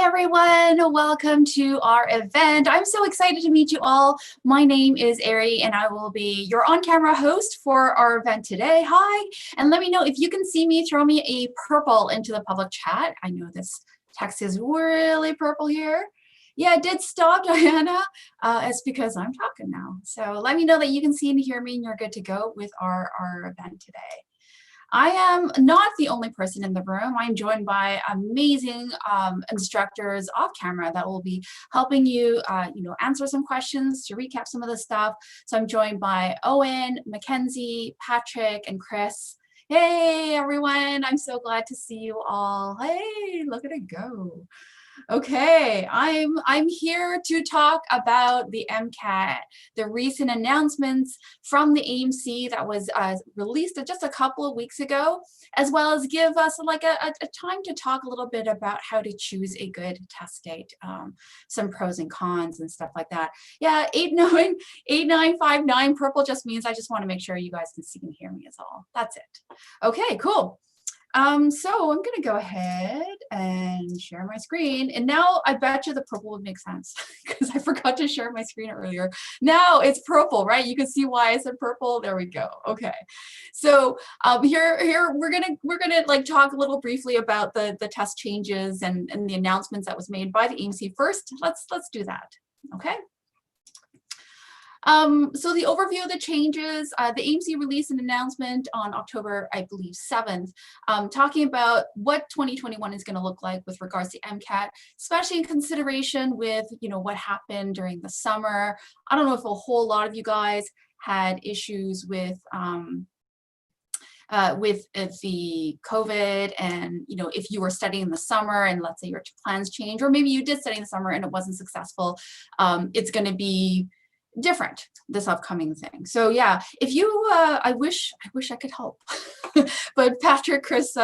everyone, welcome to our event. I'm so excited to meet you all. My name is Ari and I will be your on-camera host for our event today. Hi, and let me know if you can see me. Throw me a purple into the public chat. I know this text is really purple here. Yeah, it did stop, Diana. It's because I'm talking now. So let me know that you can see and hear me and you're good to go with our event today. I am not the only person in the room. I'm joined by amazing instructors off camera that will be helping you, answer some questions, to recap some of the stuff. So I'm joined by Owen, Mackenzie, Patrick, and Chris. Hey, everyone. I'm so glad to see you all. Hey, look at it go. Okay, I'm here to talk about the MCAT, the recent announcements from the AMC that was released just a couple of weeks ago, as well as give us like a time to talk a little bit about how to choose a good test date, some pros and cons and stuff like that. Yeah, 8959 purple just means I just want to make sure you guys can see and hear me is all. That's it. Okay, cool. So I'm gonna go ahead and share my screen, and now I bet you the purple would make sense because I forgot to share my screen earlier. Now it's purple, right? You can see why I said purple. There we go. Okay, so here we're gonna like talk a little briefly about the test changes and the announcements that was made by the AMC first. Let's do that. Okay. So the overview of the changes, the AMC released an announcement on October, I believe, 7th, talking about what 2021 is going to look like with regards to MCAT, especially in consideration with, what happened during the summer. I don't know if a whole lot of you guys had issues with the COVID, and if you were studying in the summer and let's say your plans change, or maybe you did study in the summer and it wasn't successful, it's going to be different this upcoming thing. So yeah, if you I wish I could help but Patrick, Chris,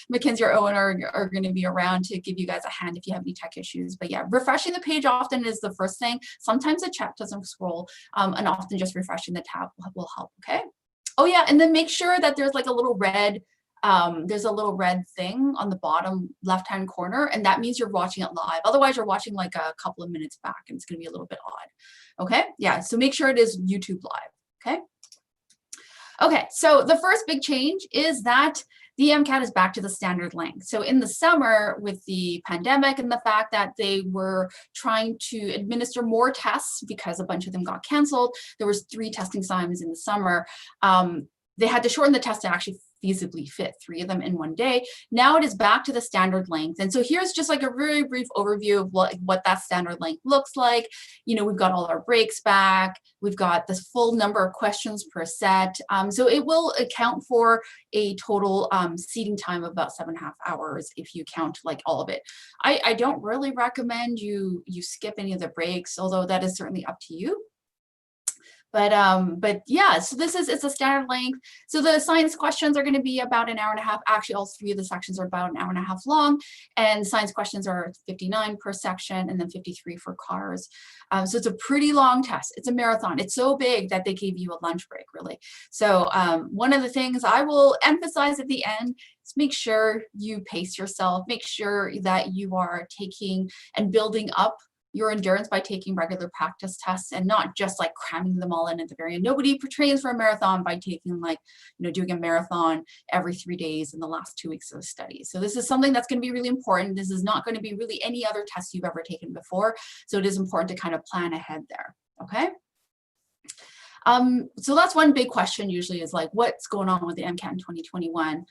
Mackenzie, or Owen are going to be around to give you guys a hand if you have any tech issues. But yeah, refreshing the page often is the first thing. Sometimes the chat doesn't scroll, and often just refreshing the tab will help. Okay. Oh yeah, and then make sure that there's like a little red thing on the bottom left-hand corner, and that means you're watching it live. Otherwise, you're watching like a couple of minutes back, and it's going to be a little bit odd. Okay, yeah, so make sure it is YouTube live. Okay. Okay, so the first big change is that the MCAT is back to the standard length. So in the summer, with the pandemic and the fact that they were trying to administer more tests because a bunch of them got canceled, there was 3 testing times in the summer. They had to shorten the test to actually feasibly fit 3 of them in one day. Now it is back to the standard length. And so here's just like a very brief overview of what that standard length looks like. We've got all our breaks back. We've got this full number of questions per set. So it will account for a total seating time of about 7.5 hours if you count like all of it. I don't really recommend you skip any of the breaks, although that is certainly up to you. But yeah, so it's a standard length. So the science questions are going to be about an hour and a half. Actually, all 3 of the sections are about an hour and a half long, and science questions are 59 per section, and then 53 for cars. So it's a pretty long test. It's a marathon. It's so big that they gave you a lunch break, really. So one of the things I will emphasize at the end is make sure you pace yourself. Make sure that you are taking and building up your endurance by taking regular practice tests and not just like cramming them all in at the very end. Nobody trains for a marathon by taking doing a marathon every 3 days in the last 2 weeks of study. So this is something that's going to be really important. This is not going to be really any other test you've ever taken before. So it is important to kind of plan ahead there. Okay. So that's one big question usually is like, what's going on with the MCAT in 2021?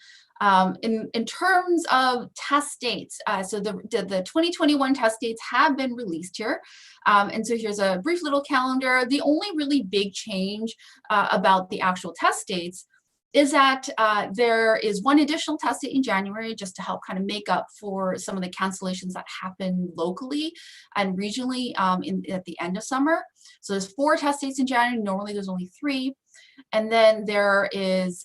In terms of test dates, so the 2021 test dates have been released here. And so here's a brief little calendar. The only really big change about the actual test dates is that there is one additional test date in January just to help kind of make up for some of the cancellations that happen locally and regionally at the end of summer. So there's 4 test dates in January. Normally there's only 3. And then there is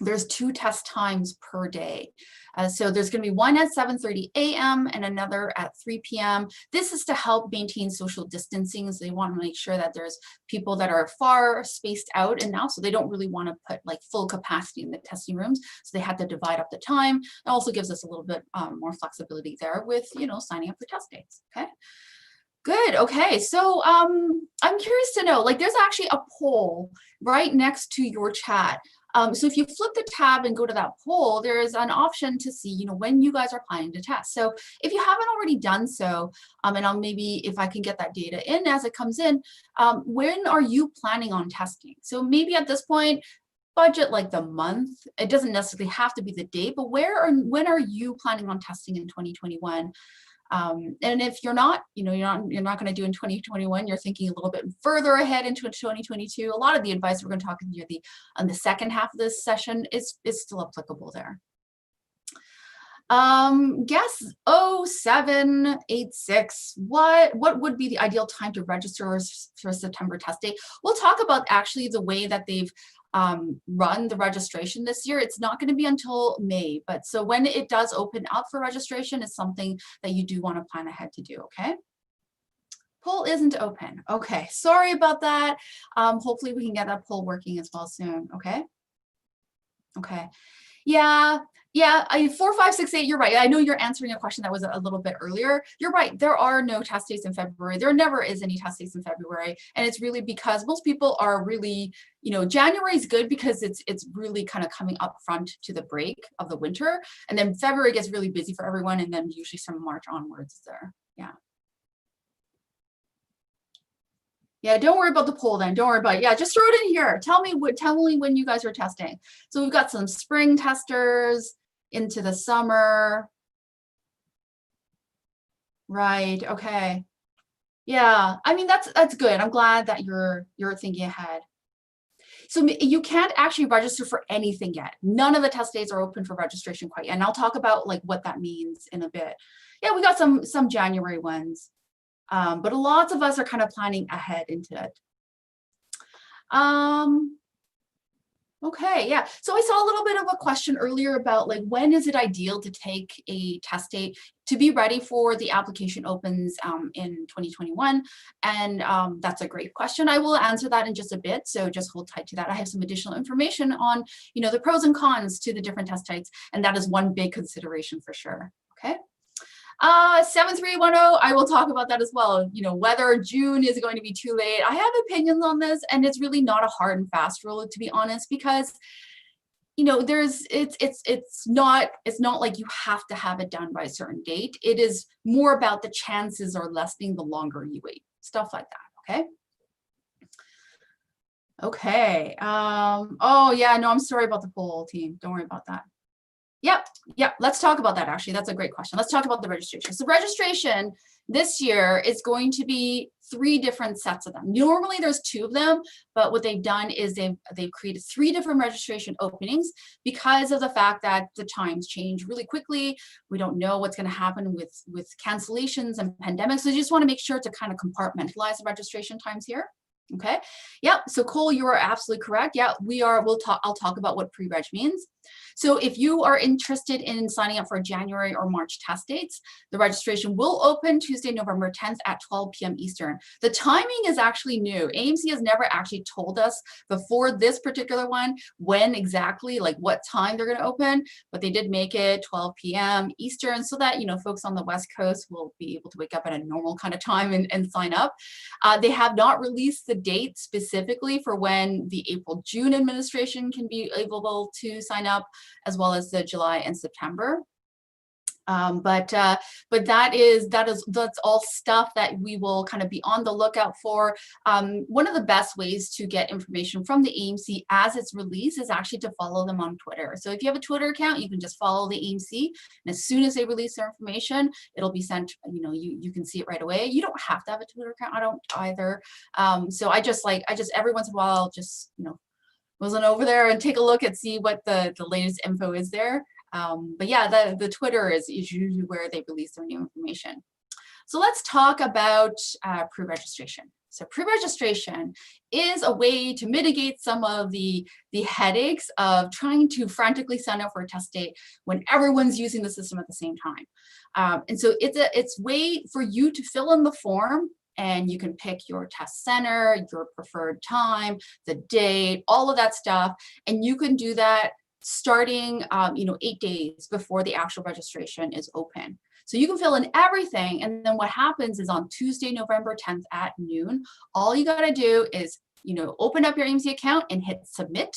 there's 2 test times per day. So there's going to be one at 7:30 a.m. and another at 3 p.m. This is to help maintain social distancing. So they want to make sure that there's people that are far spaced out and now, so they don't really want to put like full capacity in the testing rooms. So they had to divide up the time. It also gives us a little bit more flexibility there with, you know, signing up for test dates. Okay. Good. Okay. So I'm curious to know, like, there's actually a poll right next to your chat. So if you flip the tab and go to that poll, there is an option to see, you know, when you guys are planning to test. So if you haven't already done so, and I'll maybe if I can get that data in as it comes in, when are you planning on testing? So maybe at this point, budget like the month. It doesn't necessarily have to be the date, but when are you planning on testing in 2021? And if you're not, you know, you're not going to do in 2021, you're thinking a little bit further ahead into 2022. A lot of the advice we're going to talk on the second half of this session is still applicable there. Guess 0786. What would be the ideal time to register for a September test date? We'll talk about actually the way that they've run the registration this year. It's not going to be until May, but so when it does open up for registration, it's something that you do want to plan ahead to do, okay? Poll isn't open. Okay, sorry about that. Hopefully we can get that poll working as well soon, okay? Okay. Yeah, 4568, you're right. I know you're answering a question that was a little bit earlier. You're right. There are no test dates in February. There never is any test dates in February. And it's really because most people are really, you know, January is good because it's really kind of coming up front to the break of the winter. And then February gets really busy for everyone. And then usually from March onwards there. Yeah. Yeah, don't worry about the poll then. Don't worry about it. Yeah, just throw it in here. Tell me when you guys are testing. So we've got some spring testers into the summer. Right. Okay. Yeah. I mean, that's good. I'm glad that you're thinking ahead. So you can't actually register for anything yet. None of the test dates are open for registration quite yet. And I'll talk about like what that means in a bit. Yeah, we got some January ones. But lots of us are kind of planning ahead into it. Okay, yeah. So I saw a little bit of a question earlier about like, when is it ideal to take a test date to be ready for the application opens in 2021? And that's a great question. I will answer that in just a bit. So just hold tight to that. I have some additional information on, you know, the pros and cons to the different test dates. And that is one big consideration for sure. Okay. 7310, I will talk about that as well. You know, whether June is going to be too late. I have opinions on this, and it's really not a hard and fast rule, to be honest, because, you know, it's not like you have to have it done by a certain date. It is more about the chances are lessening the longer you wait, stuff like that. Okay. Okay. Oh yeah, no, I'm sorry about the poll team. Don't worry about that. Yep. Let's talk about that. Actually, that's a great question. Let's talk about the registration. So registration this year is going to be 3 different sets of them. Normally there's 2 of them, but what they've done is they've created 3 different registration openings because of the fact that the times change really quickly. We don't know what's going to happen with cancellations and pandemics. So you just want to make sure to kind of compartmentalize the registration times here. Okay. Yep. So Cole, you are absolutely correct. Yeah, I'll talk about what pre-reg means. So if you are interested in signing up for January or March test dates, the registration will open Tuesday, November 10th at 12 p.m. Eastern. The timing is actually new. AMC has never actually told us before this particular one when exactly, like what time they're going to open, but they did make it 12 p.m. Eastern so that, you know, folks on the West Coast will be able to wake up at a normal kind of time and sign up. They have not released the date specifically for when the April-June administration can be able to sign up, as well as the July and September. But that's all stuff that we will kind of be on the lookout for. One of the best ways to get information from the AMC as it's released is actually to follow them on Twitter. So if you have a Twitter account, you can just follow the AMC, and as soon as they release their information, it'll be sent, you know, you can see it right away. You don't have to have a Twitter account. I don't either. So I just every once in a while, just, you know, wasn't over there and take a look and see what the latest info is there. But yeah, the Twitter is usually where they release their new information. So let's talk about pre-registration. So pre-registration is a way to mitigate some of the headaches of trying to frantically sign up for a test date when everyone's using the system at the same time. And so it's a way for you to fill in the form, and you can pick your test center, your preferred time, the date, all of that stuff. And you can do that starting 8 days before the actual registration is open. So you can fill in everything, and then what happens is on Tuesday, November 10th at noon, all you gotta do is, open up your AMC account and hit submit.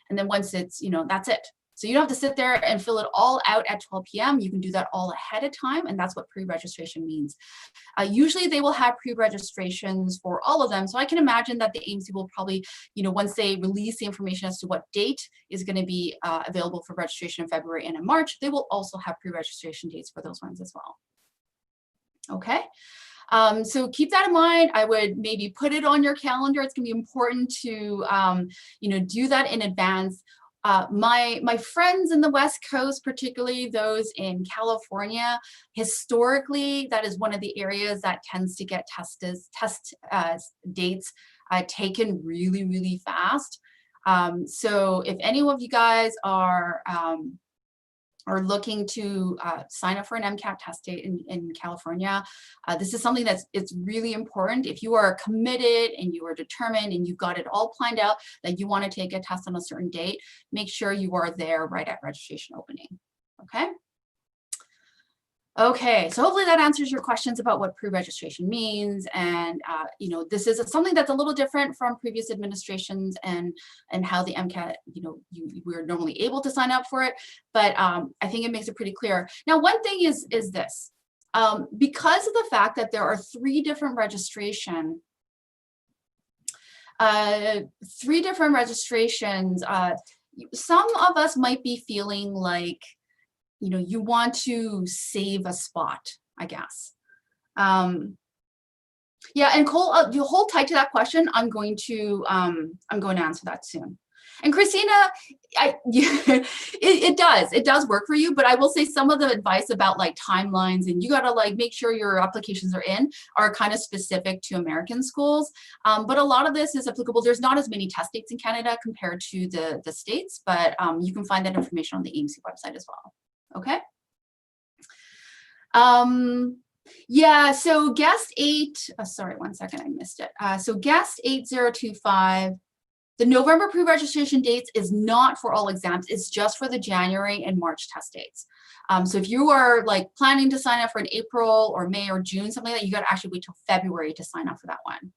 And then once it's, that's it. So you don't have to sit there and fill it all out at 12 p.m. You can do that all ahead of time, and that's what pre-registration means. Usually they will have pre-registrations for all of them. So I can imagine that the AMC will probably, once they release the information as to what date is going to be available for registration in February and in March, they will also have pre-registration dates for those ones as well. Okay. So keep that in mind. I would maybe put it on your calendar. It's going to be important to, do that in advance. My friends in the West Coast, particularly those in California, historically, that is one of the areas that tends to get test dates taken really, really fast. So if any of you guys are looking to sign up for an MCAT test date in California, this is something it's really important. If you are committed and you are determined and you've got it all planned out that you want to take a test on a certain date, make sure you are there right at registration opening. Okay? Okay, so hopefully that answers your questions about what pre-registration means. And, this is something that's a little different from previous administrations and how the MCAT, we're normally able to sign up for it. But I think it makes it pretty clear. Now, one thing is this, because of the fact that there are 3 different registrations, some of us might be feeling like, you want to save a spot, I guess. Yeah, and Cole, you hold tight to that question. I'm going to answer that soon. And Christina, it does work for you, but I will say some of the advice about like timelines and you gotta like make sure your applications are in are kind of specific to American schools. But a lot of this is applicable. There's not as many test dates in Canada compared to the States, but you can find that information on the AMC website as well. Okay. Yeah, so guest 8, sorry, one second, I missed it. So guest 8025, the November pre-registration dates is not for all exams, it's just for the January and March test dates. So if you are like planning to sign up for an April or May or June, something like that, you got to actually wait till February to sign up for that one.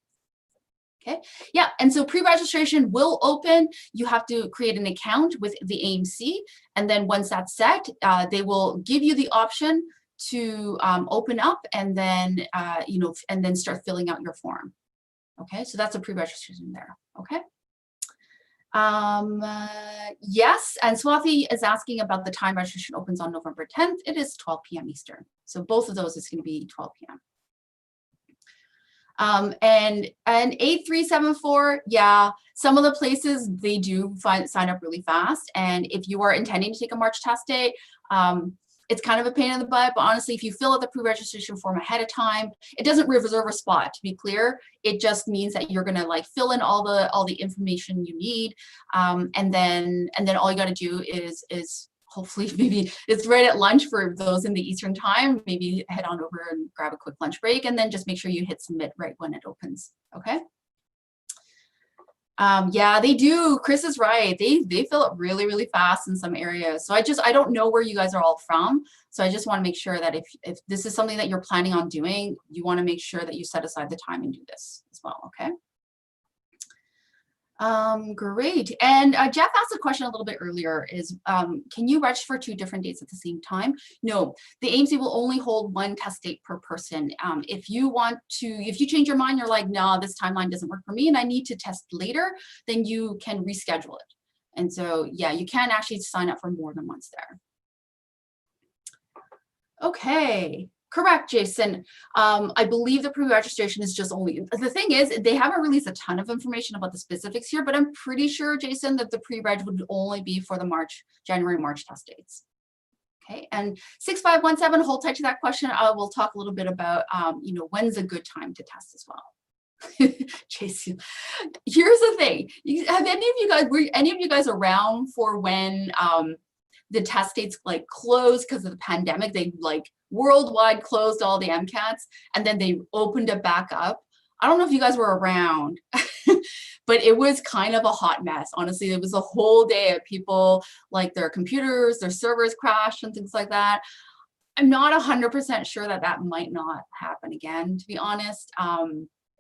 Okay, yeah, and so pre-registration will open. You have to create an account with the AMC, and then once that's set, they will give you the option to open up and then, and then start filling out your form. Okay, so that's a pre-registration there. Okay. Yes, and Swathi is asking about the time registration opens on November 10th. It is 12 p.m. Eastern. So both of those is going to be 12 p.m. And 8374, yeah, some of the places they do sign up really fast. And if you are intending to take a March test date, it's kind of a pain in the butt, but honestly, if you fill out the pre-registration form ahead of time, it doesn't reserve a spot, to be clear. It just means that you're gonna like fill in all the information you need. And then all you gotta do is hopefully maybe it's right at lunch for those in the Eastern time, maybe head on over and grab a quick lunch break and then just make sure you hit submit right when it opens, okay? Yeah, they do. Chris is right. They fill up really, really fast in some areas. So I don't know where you guys are all from. So I just want to make sure that if this is something that you're planning on doing, you want to make sure that you set aside the time and do this as well, okay? Great. And Jeff asked a question a little bit earlier is, can you register for 2 different dates at the same time? No, the AMC will only hold 1 test date per person. If you change your mind, you're like, no, this timeline doesn't work for me and I need to test later, then you can reschedule it. And so, yeah, you can actually sign up for more than once there. Okay. Correct, Jason. I believe the pre-registration is just only, the thing is, they haven't released a ton of information about the specifics here, but I'm pretty sure, Jason, that the pre-reg would only be for the January, March test dates. Okay, and 6517, hold tight to that question. I will talk a little bit about, when's a good time to test as well. Chase, here's the thing. Have were any of you guys around for when the test dates like closed because of the pandemic? They like worldwide closed all the MCATs and then they opened it back up. I don't know if you guys were around, but it was kind of a hot mess. Honestly, it was a whole day of people, like their computers, their servers crashed and things like that. I'm not 100% sure that that might not happen again, to be honest.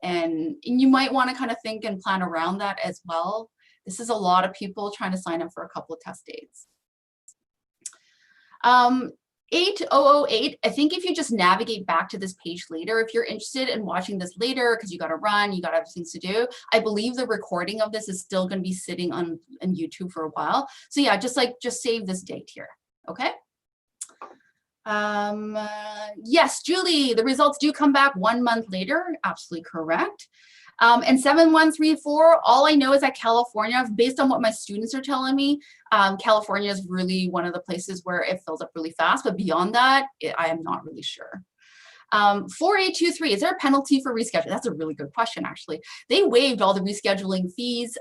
And you might want to kind of think and plan around that as well. This is a lot of people trying to sign up for a couple of test dates. 8008, I think if you just navigate back to this page later, if you're interested in watching this later because you got to run, you got other things to do, I believe the recording of this is still going to be sitting on YouTube for a while. So yeah, just save this date here, okay? Yes, Julie, the results do come back 1 month later. Absolutely correct. And 7134, all I know is that California, based on what my students are telling me, California is really one of the places where it fills up really fast. But beyond that, I am not really sure. 4823, is there a penalty for rescheduling? That's a really good question, actually. They waived all the rescheduling fees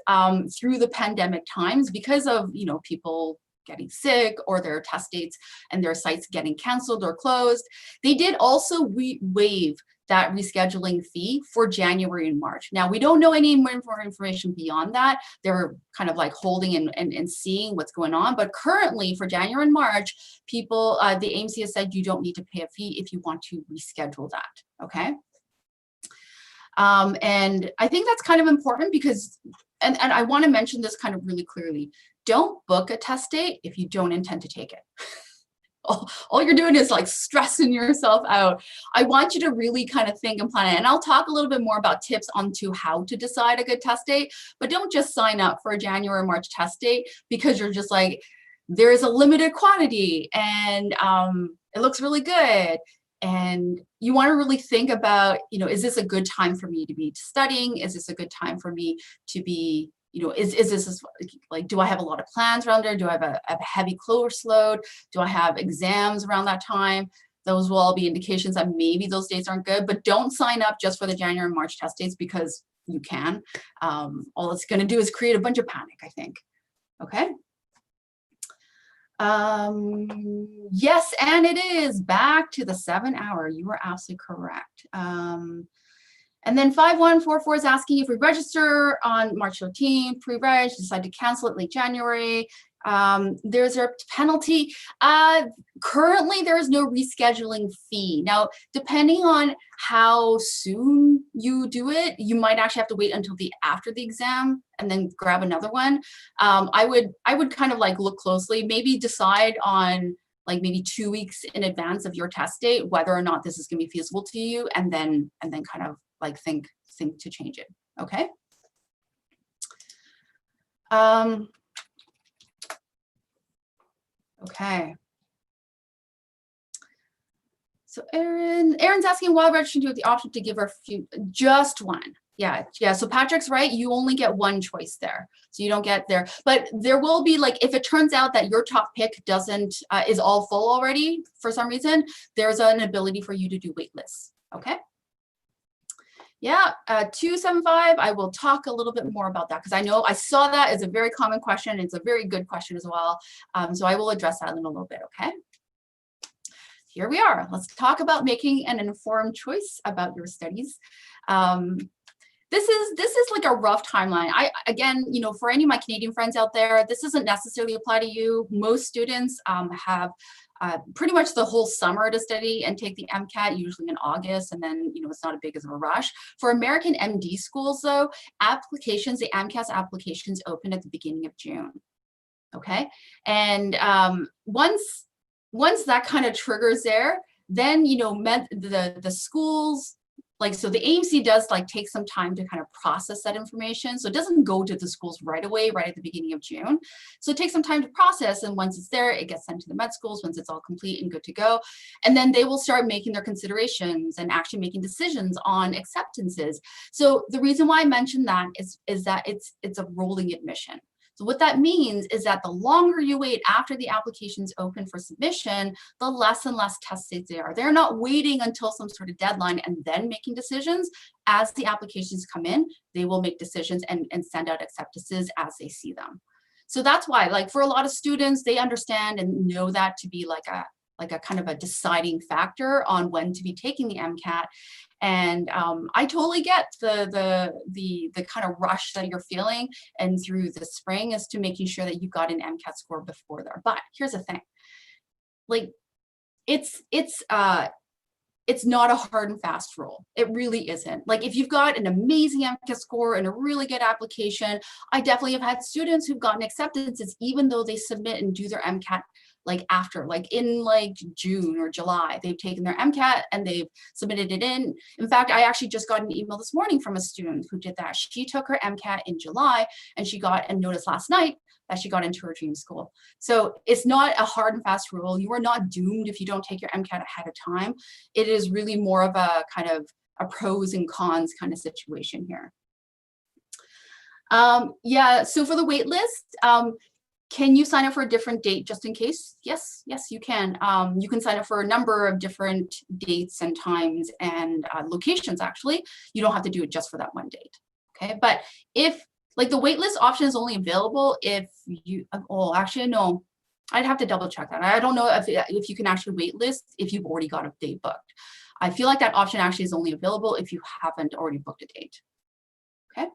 through the pandemic times because of, people getting sick or their test dates and their sites getting canceled or closed. They did also waive that rescheduling fee for January and March. Now, we don't know any more information beyond that. They're kind of like holding and seeing what's going on. But currently for January and March, people, the AMC has said you don't need to pay a fee if you want to reschedule that, okay? And I think that's kind of important because, and I want to mention this kind of really clearly, don't book a test date if you don't intend to take it. All you're doing is like stressing yourself out. I want you to really kind of think and plan it. And I'll talk a little bit more about tips onto how to decide a good test date, but don't just sign up for a January or March test date because you're just like, there's a limited quantity and it looks really good. And you want to really think about, is this a good time for me to be studying? Is this a good time for me to be, is this like, do I have a lot of plans around there? Do I have a heavy course load? Do I have exams around that time? Those will all be indications that maybe those dates aren't good, but don't sign up just for the January and March test dates because you can. All it's going to do is create a bunch of panic, I think. Okay. Yes, and it is back to the 7 hour. You are absolutely correct. And then 5144 is asking if we register on March 13th, pre-reg, decide to cancel it late January. There's a penalty. Currently, there is no rescheduling fee. Now, depending on how soon you do it, you might actually have to wait until after the exam and then grab another one. I would kind of like look closely, maybe decide on like maybe 2 weeks in advance of your test date whether or not this is going to be feasible to you, and then kind of like think to change it. Okay. Okay. So Aaron's asking why registering with the option to give her just one. Yeah. So Patrick's right. You only get one choice there. So you don't get there, but there will be like, if it turns out that your top pick is all full already for some reason, there's an ability for you to do wait lists. Okay. Yeah, 275, I will talk a little bit more about that because I saw that as a very common question. It's a very good question as well. So I will address that in a little bit, okay? Here we are. Let's talk about making an informed choice about your studies. This is like a rough timeline. Again, for any of my Canadian friends out there, this doesn't necessarily apply to you. Most students have pretty much the whole summer to study and take the MCAT, usually in August, and then, it's not as big as a rush. For American MD schools, though, the MCAT applications open at the beginning of June, okay? And once that kind of triggers there, then, the schools, so the AMC does take some time to kind of process that information. So it doesn't go to the schools right away, right at the beginning of June. So it takes some time to process. And once it's there, it gets sent to the med schools once it's all complete and good to go. And then they will start making their considerations and actually making decisions on acceptances. So the reason why I mentioned that is that it's a rolling admission. So what that means is that the longer you wait after the application's open for submission, the less and less test dates there are. They're not waiting until some sort of deadline and then making decisions. As the applications come in, they will make decisions and send out acceptances as they see them. So that's why, like, for a lot of students, they understand and know that to be like a kind of a deciding factor on when to be taking the MCAT. And I totally get the kind of rush that you're feeling and through the spring as to making sure that you got an MCAT score before there. But here's the thing, like, it's not a hard and fast rule. It really isn't. Like, if you've got an amazing MCAT score and a really good application, I definitely have had students who've gotten acceptances even though they submit and do their MCAT like after, like in like June or July. They've taken their MCAT and they've submitted it in. In fact, I actually just got an email this morning from a student who did that. She took her MCAT in July and she got a notice last night that she got into her dream school. So it's not a hard and fast rule. You are not doomed if you don't take your MCAT ahead of time. It is really more of a kind of a pros and cons kind of situation here. Yeah, so for the wait list, can you sign up for a different date just in case? Yes, you can. You can sign up for a number of different dates and times and locations, actually. You don't have to do it just for that one date, okay? But if, like, the waitlist option is only available if you, oh, actually, no, I'd have to double check that. I don't know if you can actually waitlist if you've already got a date booked. I feel like that option actually is only available if you haven't already booked a date, okay?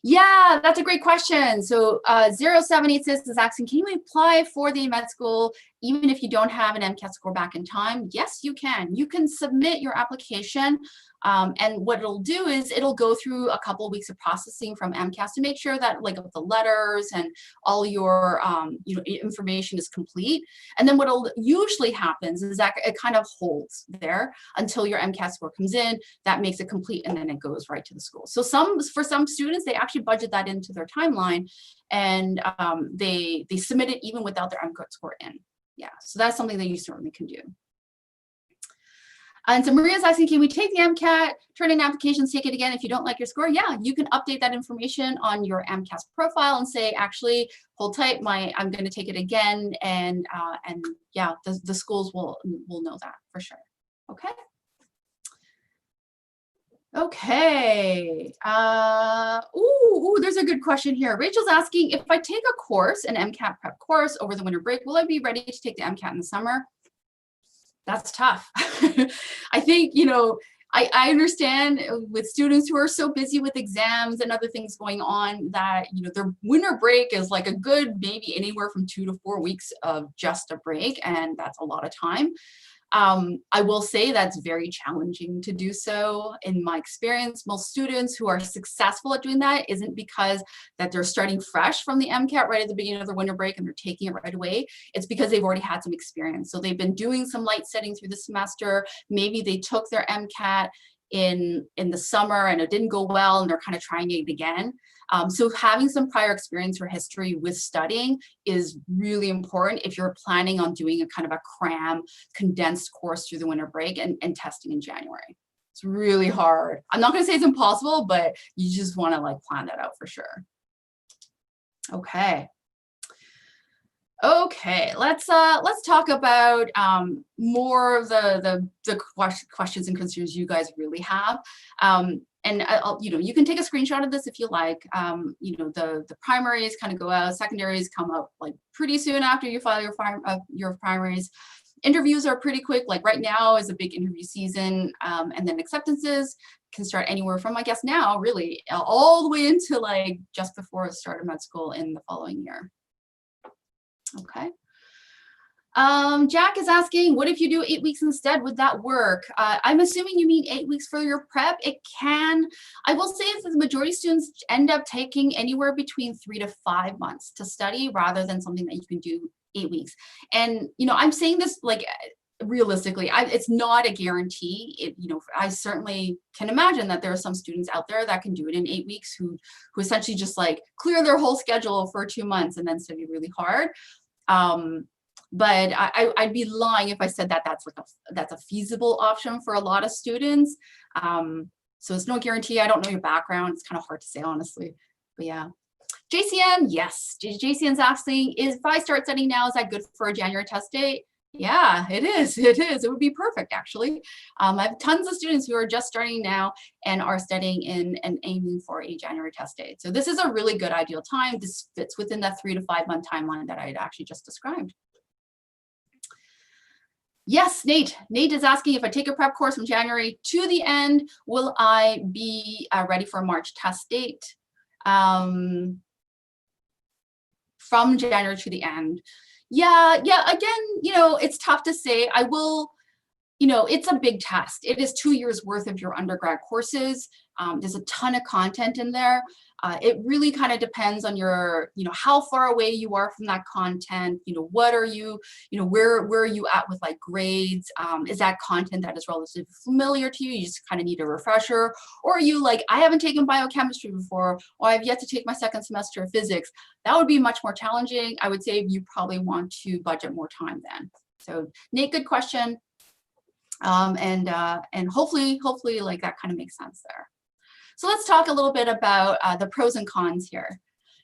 Yeah, that's a great question. So 0786 is asking, can you apply for the med school even if you don't have an MCAT score back in time? Yes, you can. You can submit your application. And what it'll do is it'll go through a couple of weeks of processing from MCAS to make sure that, like, the letters and all your information is complete. And then what usually happens is that it kind of holds there until your MCAS score comes in. That makes it complete, and then it goes right to the school. So for some students, they actually budget that into their timeline, and they submit it even without their MCAT score in. Yeah, so that's something that you certainly can do. And so Maria's asking, can we take the MCAT, turn in applications, take it again if you don't like your score? Yeah, you can update that information on your MCAS profile and say, actually, hold tight, I'm going to take it again, and yeah, the schools will know that for sure. Okay. Okay. Ooh, there's a good question here. Rachel's asking, if I take a course, an MCAT prep course over the winter break, will I be ready to take the MCAT in the summer? That's tough. I think, I understand with students who are so busy with exams and other things going on that, their winter break is like a good, maybe anywhere from 2 to 4 weeks of just a break. And that's a lot of time. I will say that's very challenging to do so. In my experience, most students who are successful at doing that isn't because that they're starting fresh from the MCAT right at the beginning of their winter break and they're taking it right away. It's because they've already had some experience. So they've been doing some light setting through the semester. Maybe they took their MCAT in the summer and it didn't go well and they're kind of trying it again. So having some prior experience or history with studying is really important if you're planning on doing a kind of a cram condensed course through the winter break and testing in January. It's really hard. I'm not going to say it's impossible, but you just want to plan that out for sure. Okay. Okay, let's talk about more of the questions and concerns you guys really have. And you can take a screenshot of this if you like. The primaries kind of go out, secondaries come up pretty soon after you file your primaries. Interviews are pretty quick. Like right now is a big interview season, and then acceptances can start anywhere from, I guess now, really all the way into just before the start of med school in the following year. Okay. Jack is asking, what if you do 8 weeks instead? Would that work? I'm assuming you mean 8 weeks for your prep. It can. I will say that the majority of students end up taking anywhere between 3 to 5 months to study rather than something that you can do 8 weeks. And, I'm saying this realistically, it's not a guarantee. I certainly can imagine that there are some students out there that can do it in 8 weeks who essentially just clear their whole schedule for 2 months and then study really hard. But I'd be lying if I said that that's a feasible option for a lot of students. So it's no guarantee. I don't know your background. It's kind of hard to say, honestly. But yeah. JCN, yes. JCN's asking, if I start studying now, is that good for a January test date? Yeah, it is. It is. It would be perfect, actually. I have tons of students who are just starting now and are studying in and aiming for a January test date. So this is a really good ideal time. This fits within that 3 to 5 month timeline that I had actually just described. Yes, Nate. Nate is asking, if I take a prep course from January to the end, will I be ready for a March test date? From January to the end. Yeah, again, it's tough to say. I will, it's a big test. It is 2 years worth of your undergrad courses. There's a ton of content in there. It really kind of depends on your, how far away you are from that content. What are you, where are you at with like grades? Is that content that is relatively familiar to you? You just kind of need a refresher. Or are you like, I haven't taken biochemistry before, or I've yet to take my second semester of physics. That would be much more challenging. I would say you probably want to budget more time then. So Nate, good question. And hopefully like that kind of makes sense there. So let's talk a little bit about the pros and cons here.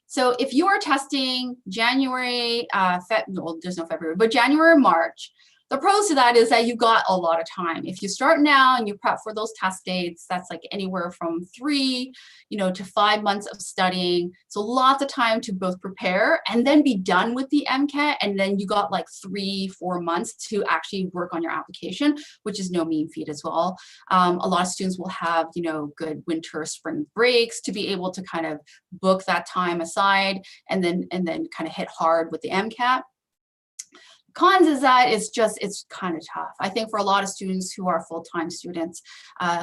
So if you are testing January, well, there's no February, but January, March, the pros to that is that you got a lot of time. If you start now and you prep for those test dates, that's like anywhere from 3, to 5 months of studying. So lots of time to both prepare and then be done with the MCAT. And then you got like 3-4 months to actually work on your application, which is no mean feat as well. A lot of students will have, good winter, spring breaks to be able to kind of book that time aside and then kind of hit hard with the MCAT. Cons is that it's kind of tough. I think for a lot of students who are full-time students,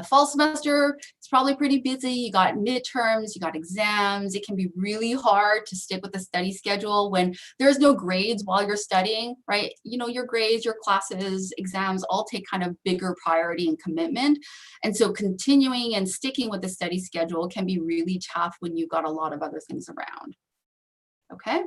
fall semester, it's probably pretty busy. You got midterms, you got exams. It can be really hard to stick with the study schedule when there's no grades while you're studying, right? Your grades, your classes, exams all take kind of bigger priority and commitment. And so continuing and sticking with the study schedule can be really tough when you've got a lot of other things around. Okay.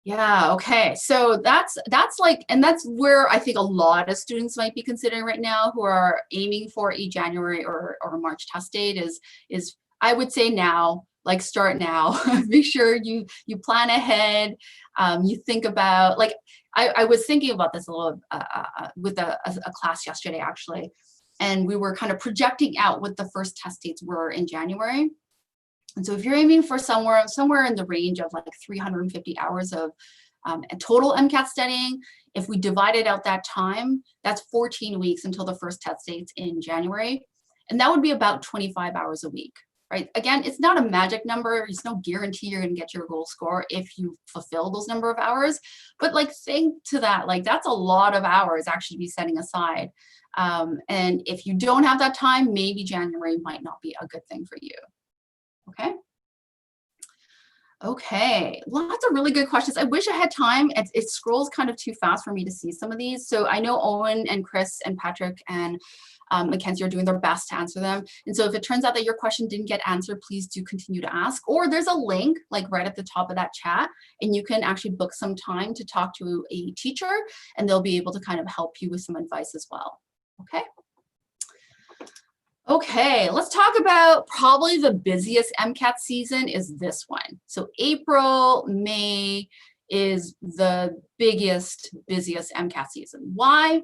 Yeah, okay. So that's like, and that's where I think a lot of students might be considering right now who are aiming for a January or March test date is I would say now, like start now. Make sure you plan ahead. You think about, like, I was thinking about this a little with a class yesterday actually, and we were kind of projecting out what the first test dates were in January. And so if you're aiming for somewhere in the range of like 350 hours of total MCAT studying, if we divided out that time, that's 14 weeks until the first test dates in January. And that would be about 25 hours a week, right? Again, it's not a magic number. There's no guarantee you're going to get your goal score if you fulfill those number of hours. But like think to that, like that's a lot of hours actually to be setting aside. And if you don't have that time, maybe January might not be a good thing for you. Okay, lots of really good questions. I wish I had time. It scrolls kind of too fast for me to see some of these. So I know Owen and Chris and Patrick and Mackenzie are doing their best to answer them. And so if it turns out that your question didn't get answered, please do continue to ask. Or there's a link like right at the top of that chat, and you can actually book some time to talk to a teacher, and they'll be able to kind of help you with some advice as well. Okay, let's talk about probably the busiest MCAT season is this one. So April, May is the busiest MCAT season. Why?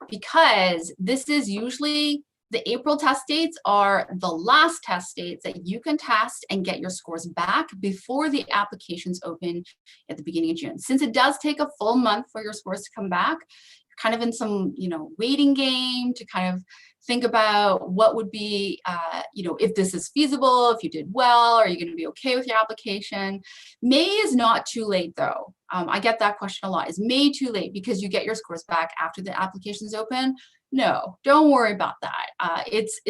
Because this is usually the April test dates are the last test dates that you can test and get your scores back before the applications open at the beginning of June. Since it does take a full month for your scores to come back, you're kind of in some, waiting game to kind of think about what would be, if this is feasible, if you did well, are you going to be okay with your application? May is not too late though. I get that question a lot. Is May too late because you get your scores back after the applications open? No, don't worry about that. It's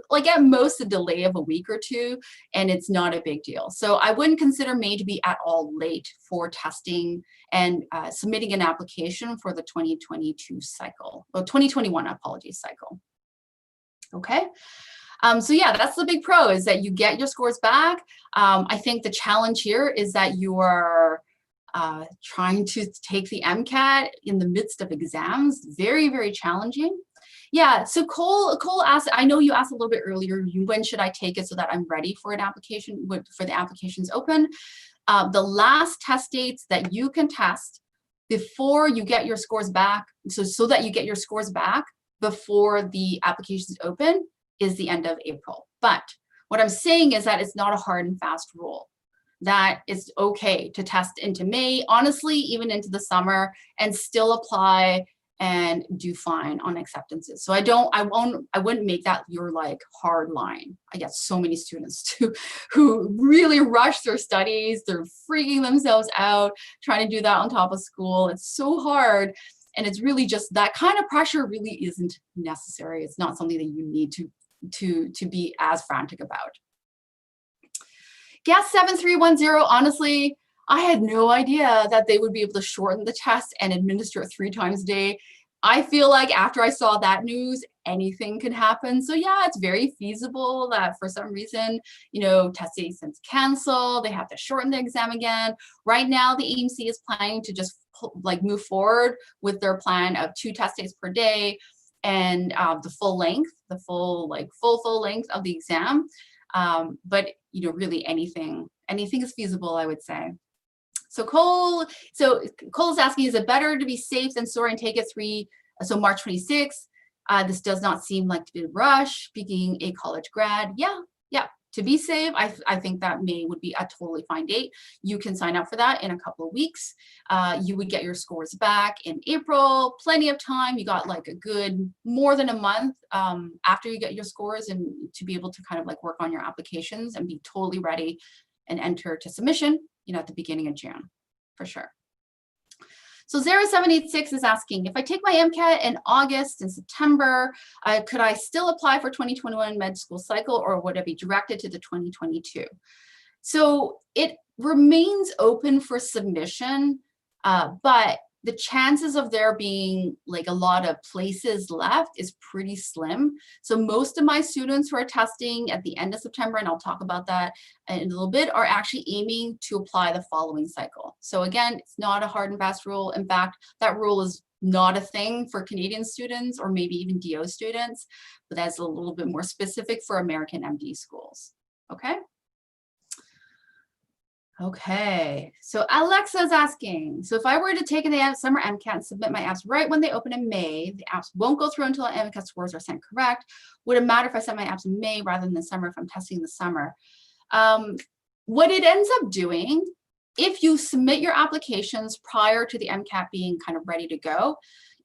like at most a delay of a week or two, and it's not a big deal. So I wouldn't consider May to be at all late for testing and submitting an application for the 2022 cycle, or 2021, apologies, cycle. Okay. So yeah, that's the big pro, is that you get your scores back. I think the challenge here is that you are trying to take the MCAT in the midst of exams, very, very challenging. Yeah, so Cole asked, I know you asked a little bit earlier, when should I take it so that I'm ready for an application, for the applications open? The last test dates that you can test before you get your scores back, so that you get your scores back before the applications open, is the end of April. But what I'm saying is that it's not a hard and fast rule. That it's okay to test into May, honestly, even into the summer, and still apply and do fine on acceptances. So I wouldn't make that your like hard line. I get so many students who really rush their studies. They're freaking themselves out trying to do that on top of school. It's so hard. And it's really just that kind of pressure really isn't necessary. It's not something that you need to be as frantic about. Guess 7310, honestly, I had no idea that they would be able to shorten the test and administer it 3 times a day. I feel like after I saw that news, anything could happen. So yeah, it's very feasible that for some reason, you know, test dates cancel, they have to shorten the exam again. Right now, the AMC is planning to just like move forward with their plan of 2 test days per day and the full length, the full length of the exam. But you know, really anything is feasible, I would say. So Cole is asking, is it better to be safe than sorry and take it so March 26th? This does not seem like to be a rush, being a college grad. Yeah. To be safe, I think that May would be a totally fine date. You can sign up for that in a couple of weeks. You would get your scores back in April, plenty of time. You got like a good more than a month after you get your scores and to be able to kind of like work on your applications and be totally ready and enter to submission, you know, at the beginning of June, for sure. So 0786 is asking, if I take my MCAT in August and September, could I still apply for 2021 med school cycle, or would I be directed to the 2022? So it remains open for submission, but the chances of there being like a lot of places left is pretty slim. So most of my students who are testing at the end of September, and I'll talk about that in a little bit, are actually aiming to apply the following cycle. So again, it's not a hard and fast rule. In fact, that rule is not a thing for Canadian students or maybe even DO students, but that's a little bit more specific for American MD schools, okay? Okay, so Alexa's asking, so if I were to take the summer MCAT and submit my apps right when they open in May, the apps won't go through until MCAT scores are sent correct. Would it matter if I sent my apps in May rather than the summer if I'm testing in the summer? What it ends up doing, if you submit your applications prior to the MCAT being kind of ready to go,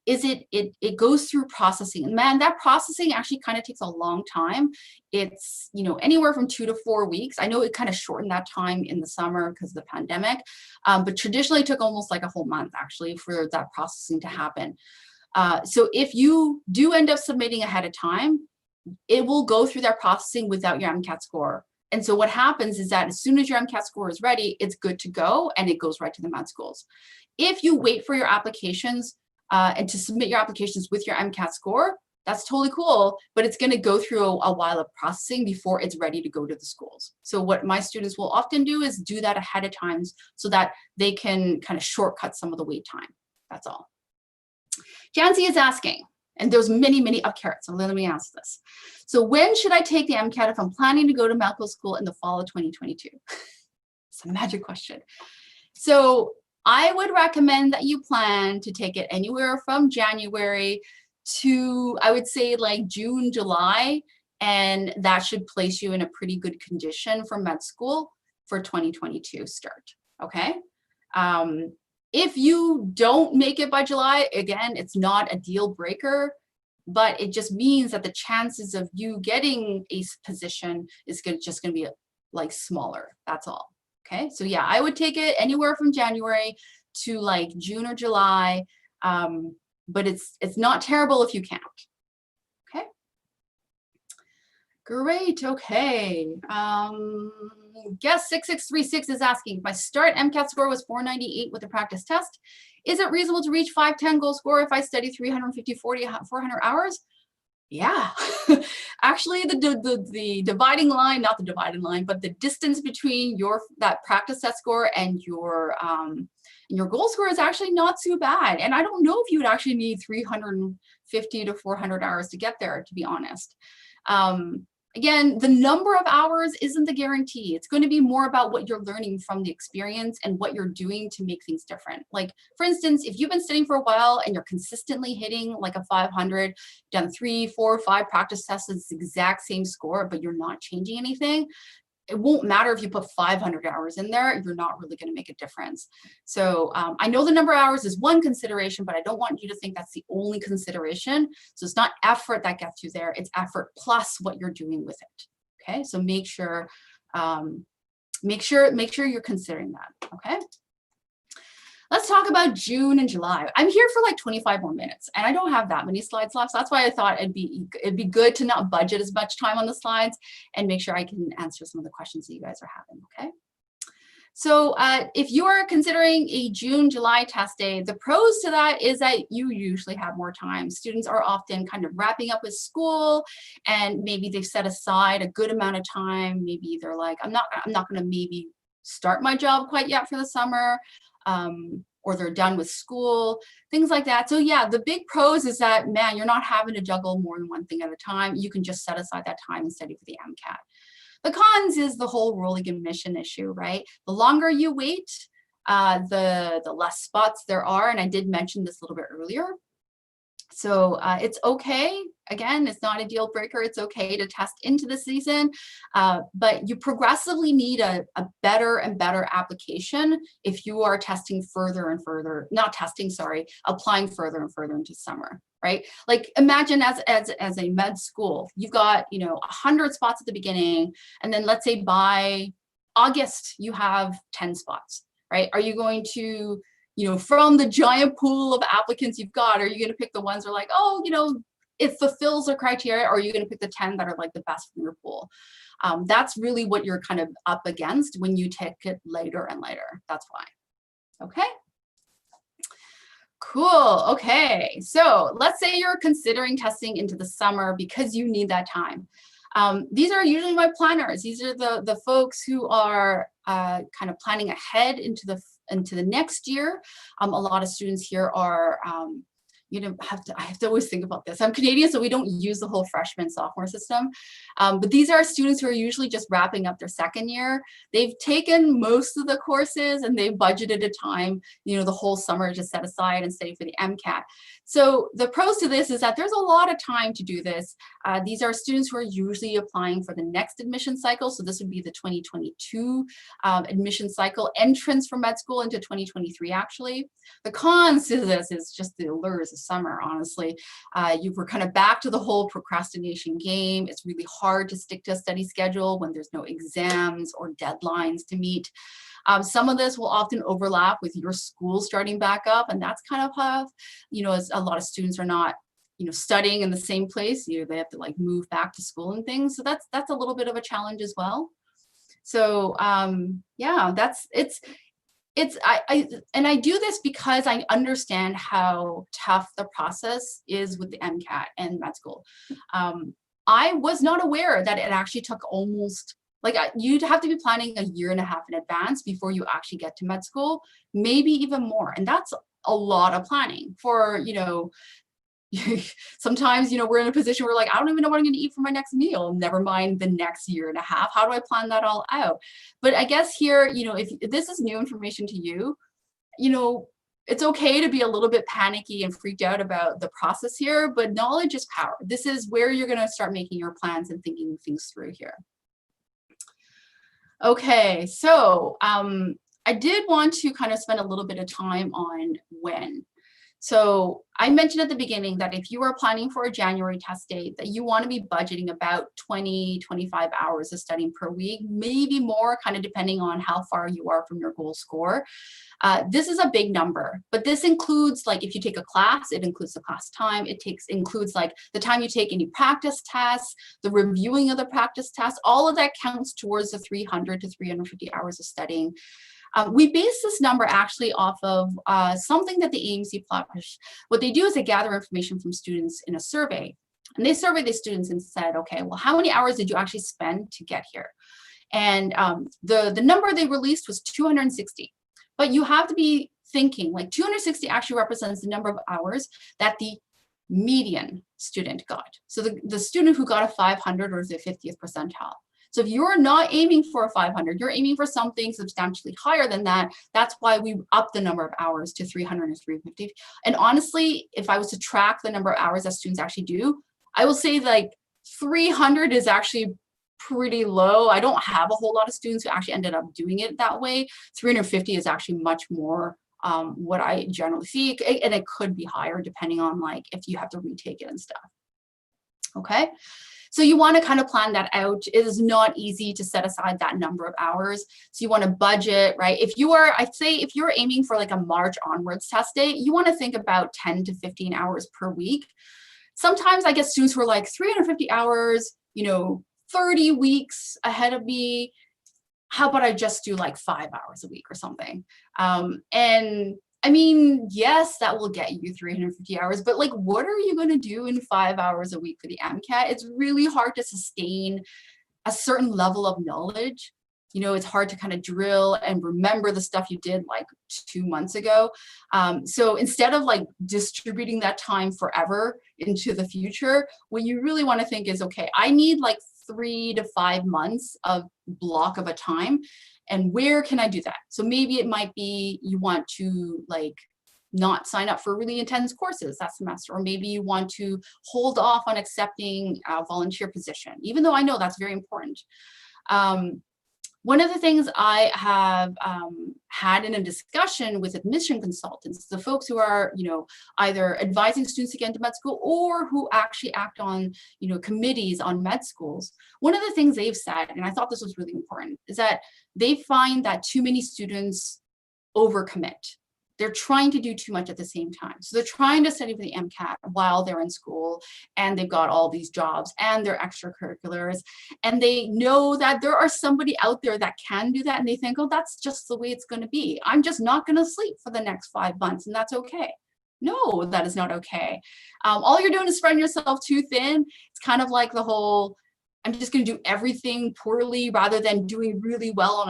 is it goes through processing. And man, that processing actually kind of takes a long time. It's, you know, anywhere from 2 to 4 weeks. I know it kind of shortened that time in the summer because of the pandemic, but traditionally it took almost like a whole month actually for that processing to happen. So if you do end up submitting ahead of time, it will go through that processing without your MCAT score. And so what happens is that as soon as your MCAT score is ready, it's good to go and it goes right to the med schools. If you wait for your applications and to submit your applications with your MCAT score, that's totally cool, but it's going to go through a while of processing before it's ready to go to the schools. So what my students will often do is do that ahead of time so that they can kind of shortcut some of the wait time. That's all. Jancy is asking, and there's many up carrots, so let me ask this. So when should I take the MCAT if I'm planning to go to medical school in the fall of 2022? It's a magic question. So I would recommend that you plan to take it anywhere from January to, I would say, like June, July, and that should place you in a pretty good condition for med school for 2022 start, okay? If you don't make it by July, again, it's not a deal breaker, but it just means that the chances of you getting a position is just gonna be like smaller, that's all. Okay, so yeah, I would take it anywhere from January to like June or July, but it's not terrible if you can't. Okay, great. Okay, guess 6636 is asking, if my start MCAT score was 498 with a practice test, is it reasonable to reach 510 goal score if I study 350, 40, 400 hours? Yeah, actually the dividing line, not the dividing line, but the distance between that practice test score and your your goal score is actually not too bad. And I don't know if you would actually need 350 to 400 hours to get there, to be honest. Again, the number of hours isn't the guarantee. It's going to be more about what you're learning from the experience and what you're doing to make things different. Like, for instance, if you've been studying for a while and you're consistently hitting like a 500, done 3, 4, 5 practice tests, it's the exact same score, but you're not changing anything, it won't matter if you put 500 hours in there, you're not really going to make a difference. So I know the number of hours is one consideration, but I don't want you to think that's the only consideration. So it's not effort that gets you there, it's effort plus what you're doing with it. Okay, so make sure you're considering that. Okay. Let's talk about June and July. I'm here for like 25 more minutes and I don't have that many slides left. So that's why I thought it'd be good to not budget as much time on the slides and make sure I can answer some of the questions that you guys are having, okay? So if you are considering a June, July test day, the pros to that is that you usually have more time. Students are often kind of wrapping up with school and maybe they've set aside a good amount of time. Maybe they're like, I'm not gonna maybe start my job quite yet for the summer. Or they're done with school, things like that. So yeah, the big pros is that, man, you're not having to juggle more than one thing at a time. You can just set aside that time and study for the MCAT. The cons is the whole rolling admission issue, right? The longer you wait, the less spots there are. And I did mention this a little bit earlier. So it's okay. Again, it's not a deal breaker. It's okay to test into the season, but you progressively need a better and better application if you are testing further and further, not testing, sorry, applying further and further into summer, right? Like imagine as a med school, you've got, 100 spots at the beginning, and then let's say by August, you have 10 spots, right? Are you going to from the giant pool of applicants you've got, are you going to pick the ones that are like, oh, it fulfills the criteria, or are you going to pick the 10 that are like the best from your pool? That's really what you're kind of up against when you take it later and later. That's why. Okay. Cool. Okay. So let's say you're considering testing into the summer because you need that time. These are usually my planners. These are the folks who are kind of planning ahead into the next year. A lot of students here are, I have to always think about this. I'm Canadian, so we don't use the whole freshman sophomore system. But these are students who are usually just wrapping up their second year. They've taken most of the courses and they've budgeted a time, the whole summer to set aside and study for the MCAT. So the pros to this is that there's a lot of time to do this. These are students who are usually applying for the next admission cycle. So this would be the 2022 admission cycle, entrance for med school into 2023 actually. The cons to this is just the allures of summer, honestly. We're kind of back to the whole procrastination game. It's really hard to stick to a study schedule when there's no exams or deadlines to meet. Some of this will often overlap with your school starting back up, and that's kind of how, as a lot of students are not, studying in the same place. They have to like move back to school and things. So that's a little bit of a challenge as well. So yeah, I do this because I understand how tough the process is with the MCAT and med school. I was not aware that it actually took almost, you'd have to be planning a year and a half in advance before you actually get to med school, maybe even more. And that's a lot of planning for, sometimes, we're in a position where I don't even know what I'm going to eat for my next meal, never mind the next year and a half. How do I plan that all out? But I guess here, if this is new information to you, it's okay to be a little bit panicky and freaked out about the process here, but knowledge is power. This is where you're going to start making your plans and thinking things through here. Okay, so I did want to kind of spend a little bit of time on when. So I mentioned at the beginning that if you are planning for a January test date, that you want to be budgeting about 20, 25 hours of studying per week, maybe more, kind of depending on how far you are from your goal score. This is a big number, but this includes, if you take a class, it includes the class time. It includes the time you take any practice tests, the reviewing of the practice tests. All of that counts towards the 300 to 350 hours of studying. We base this number actually off of something that the AMC published. What they do is they gather information from students in a survey. And they surveyed the students and said, okay, well, how many hours did you actually spend to get here? And the number they released was 260. But you have to be thinking, like 260 actually represents the number of hours that the median student got. So the student who got a 500 or the 50th percentile. So if you're not aiming for a 500, you're aiming for something substantially higher than that. That's why we up the number of hours to 300 or 350. And honestly, if I was to track the number of hours that students actually do, I will say like 300 is actually pretty low. I don't have a whole lot of students who actually ended up doing it that way. 350 is actually much more what I generally see, and it could be higher depending on like if you have to retake it and stuff. Okay. So you want to kind of plan that out. It is not easy to set aside that number of hours. So you want to budget, right? If you are, I'd say if you're aiming for like a March onwards test date, you want to think about 10 to 15 hours per week. Sometimes I get students who are like 350 hours, 30 weeks ahead of me. How about I just do like 5 hours a week or something? And I mean, yes, that will get you 350 hours, but like, what are you going to do in 5 hours a week for the MCAT? It's really hard to sustain a certain level of knowledge. It's hard to kind of drill and remember the stuff you did like 2 months ago. So instead of like distributing that time forever into the future, what you really want to think is, okay, I need like 3 to 5 months of block of a time. And where can I do that? So maybe it might be you want to like not sign up for really intense courses that semester, or maybe you want to hold off on accepting a volunteer position, even though I know that's very important. One of the things I have had in a discussion with admission consultants, the folks who are, either advising students to get into med school or who actually act on, committees on med schools. One of the things they've said, and I thought this was really important, is that they find that too many students overcommit. They're trying to do too much at the same time. So they're trying to study for the MCAT while they're in school, and they've got all these jobs and their extracurriculars, and they know that there are somebody out there that can do that, and they think, oh, that's just the way it's going to be. I'm just not going to sleep for the next 5 months, and that's okay. No, that is not okay. All you're doing is spreading yourself too thin. It's kind of like the whole, I'm just going to do everything poorly rather than doing really well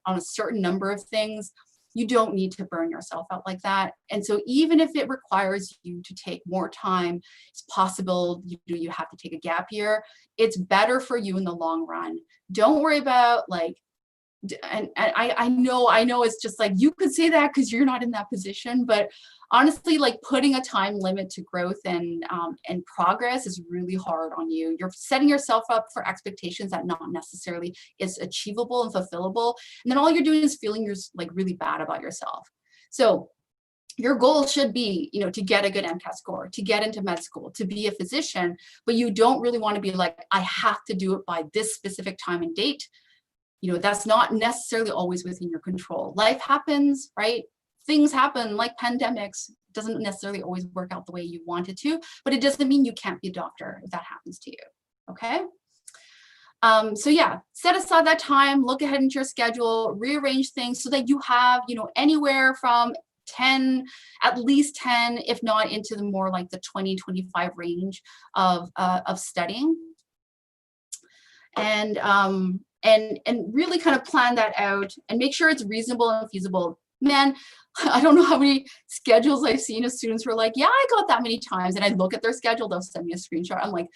on a certain number of things. You don't need to burn yourself out like that. And so even if it requires you to take more time, it's possible you have to take a gap year. It's better for you in the long run. Don't worry about like, and I know it's just like, you could say that because you're not in that position, but honestly, like putting a time limit to growth and progress is really hard on you. You're setting yourself up for expectations that not necessarily is achievable and fulfillable. And then all you're doing is feeling you're like really bad about yourself. So your goal should be, to get a good MCAT score, to get into med school, to be a physician, but you don't really want to be like, I have to do it by this specific time and date. That's not necessarily always within your control. Life happens, right? Things happen like pandemics. It doesn't necessarily always work out the way you want it to, but it doesn't mean you can't be a doctor if that happens to you, okay? So yeah, set aside that time, look ahead into your schedule, rearrange things so that you have, anywhere from 10, at least 10, if not into the more like the 20, 25 range of studying. And really kind of plan that out and make sure it's reasonable and feasible. Man, I don't know how many schedules I've seen of students who are like, yeah, I got that many times. And I look at their schedule, they'll send me a screenshot. I'm like,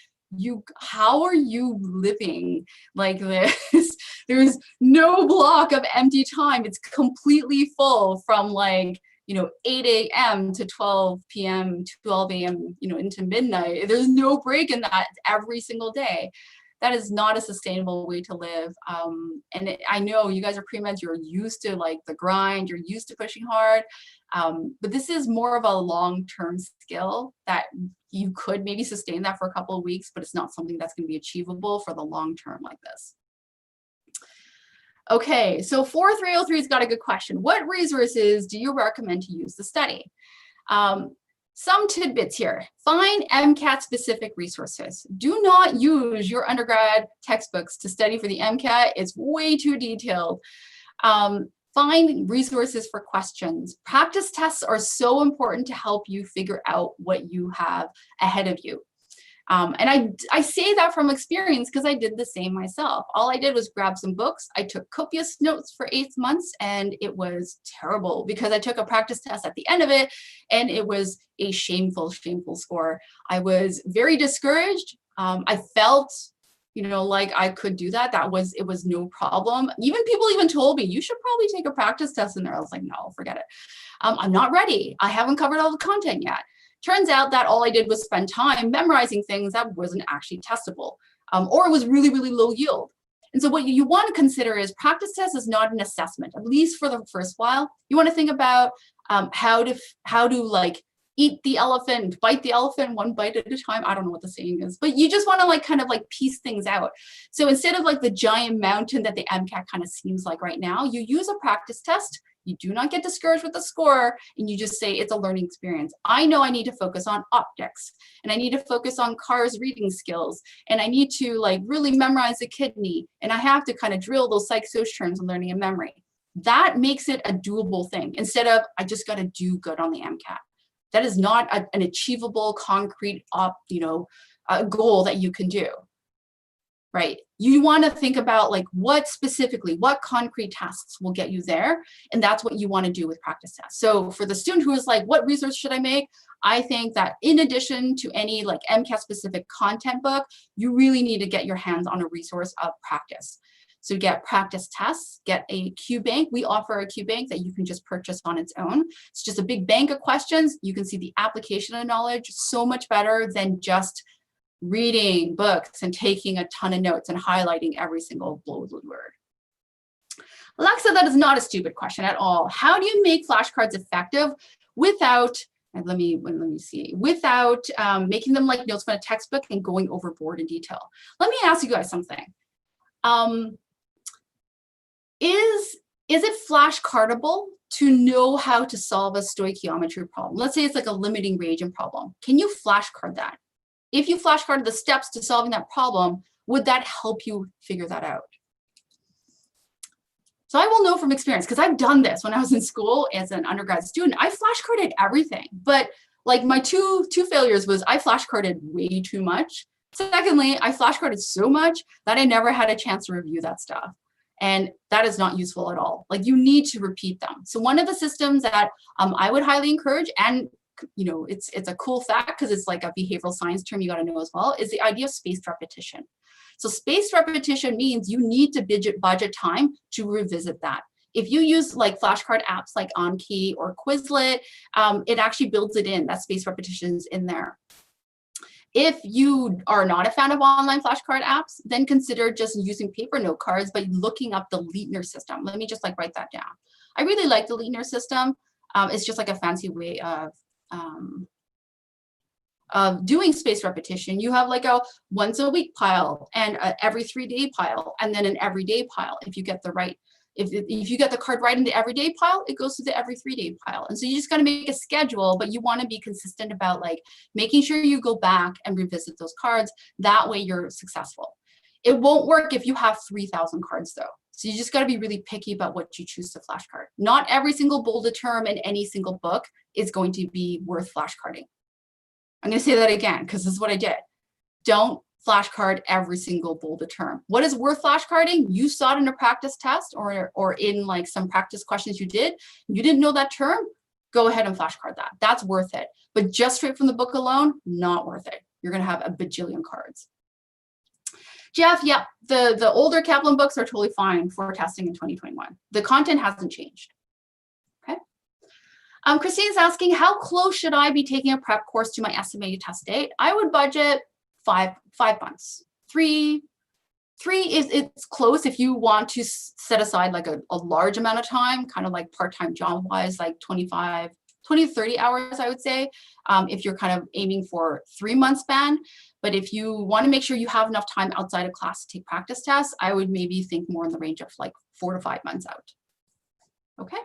how are you living like this? There's no block of empty time. It's completely full from like, 8 a.m. to 12 p.m., 12 a.m., into midnight. There's no break in that every single day. That is not a sustainable way to live. I know you guys are pre-meds, you're used to like the grind, you're used to pushing hard, but this is more of a long-term skill that you could maybe sustain that for a couple of weeks, but it's not something that's going to be achievable for the long term like this. Okay, so 4303's got a good question. What resources do you recommend to use to study? Some tidbits here. Find MCAT-specific resources. Do not use your undergrad textbooks to study for the MCAT. It's way too detailed. Find resources for questions. Practice tests are so important to help you figure out what you have ahead of you. And I say that from experience because I did the same myself. All I did was grab some books. I took copious notes for 8 months, and it was terrible because I took a practice test at the end of it, and it was a shameful, shameful score. I was very discouraged. I felt, like I could do that. It was no problem. People even told me, you should probably take a practice test in there. I was like, no, forget it. I'm not ready. I haven't covered all the content yet. Turns out that all I did was spend time memorizing things that wasn't actually testable, or it was really, really low yield. And so what you want to consider is practice test is not an assessment, at least for the first while. You want to think about how to like eat the elephant, bite the elephant one bite at a time. I don't know what the saying is, but you just want to kind of piece things out. So instead of the giant mountain that the MCAT kind of seems like right now, you use a practice test. You do not get discouraged with the score, and you just say it's a learning experience. I know I need to focus on optics, and I need to focus on cars reading skills, and I need to really memorize the kidney, and I have to kind of drill those psych-soc terms and learning and memory. That makes it a doable thing instead of I just got to do good on the MCAT. That is not an achievable, concrete goal that you can do. Right? You want to think about what concrete tasks will get you there. And that's what you want to do with practice tests. So for the student who is what resource should I make? I think that in addition to any MCAT specific content book, you really need to get your hands on a resource of practice. So get practice tests, get a Q bank. We offer a Q bank that you can just purchase on its own. It's just a big bank of questions. You can see the application of knowledge so much better than just reading books and taking a ton of notes and highlighting every single bloated word. Alexa, that is not a stupid question at all. How do you make flashcards effective without, and let me see, without making them like notes from a textbook and going overboard in detail? Let me ask you guys something. Is it flashcardable to know how to solve a stoichiometry problem? Let's say it's a limiting reagent problem. Can you flashcard that? If you flashcarded the steps to solving that problem, would that help you figure that out? So I will know from experience, because I've done this when I was in school as an undergrad student. I flashcarded everything, but my two failures was I flashcarded way too much. Secondly, I flashcarded so much that I never had a chance to review that stuff. And that is not useful at all. You need to repeat them. So one of the systems that I would highly encourage, and it's a cool fact because it's a behavioral science term you got to know as well, is the idea of spaced repetition. So spaced repetition means you need to budget time to revisit that. If you use flashcard apps like Anki or Quizlet, it actually builds it in, that spaced repetitions in there. If you are not a fan of online flashcard apps, then consider just using paper note cards by looking up the Leitner system. Let me just write that down. I really like the Leitner system. It's just a fancy way of doing spaced repetition. You have a once a week pile and every 3-day pile, and then an everyday pile. If you get the right, if you get the card right in the everyday pile, it goes to the every 3-day pile. And so you just got to make a schedule, but you want to be consistent about making sure you go back and revisit those cards. That way you're successful. It won't work if you have 3,000 cards though. So you just got to be really picky about what you choose to flashcard. Not every single bolded term in any single book is going to be worth flashcarding. I'm going to say that again because this is what I did. Don't flashcard every single bolded term. What is worth flashcarding? You saw it in a practice test or in some practice questions you did. You didn't know that term? Go ahead and flashcard that. That's worth it. But just straight from the book alone, not worth it. You're going to have a bajillion cards. Jeff, yeah, the older Kaplan books are totally fine for testing in 2021. The content hasn't changed. Okay. Christine's asking, how close should I be taking a prep course to my estimated test date? I would budget 5 months. Three is it's close if you want to set aside a large amount of time, kind of part-time job wise, 20 to 30 hours, I would say, if you're kind of aiming for 3-month span. But if you want to make sure you have enough time outside of class to take practice tests, I would maybe think more in the range of 4 to 5 months out. Okay.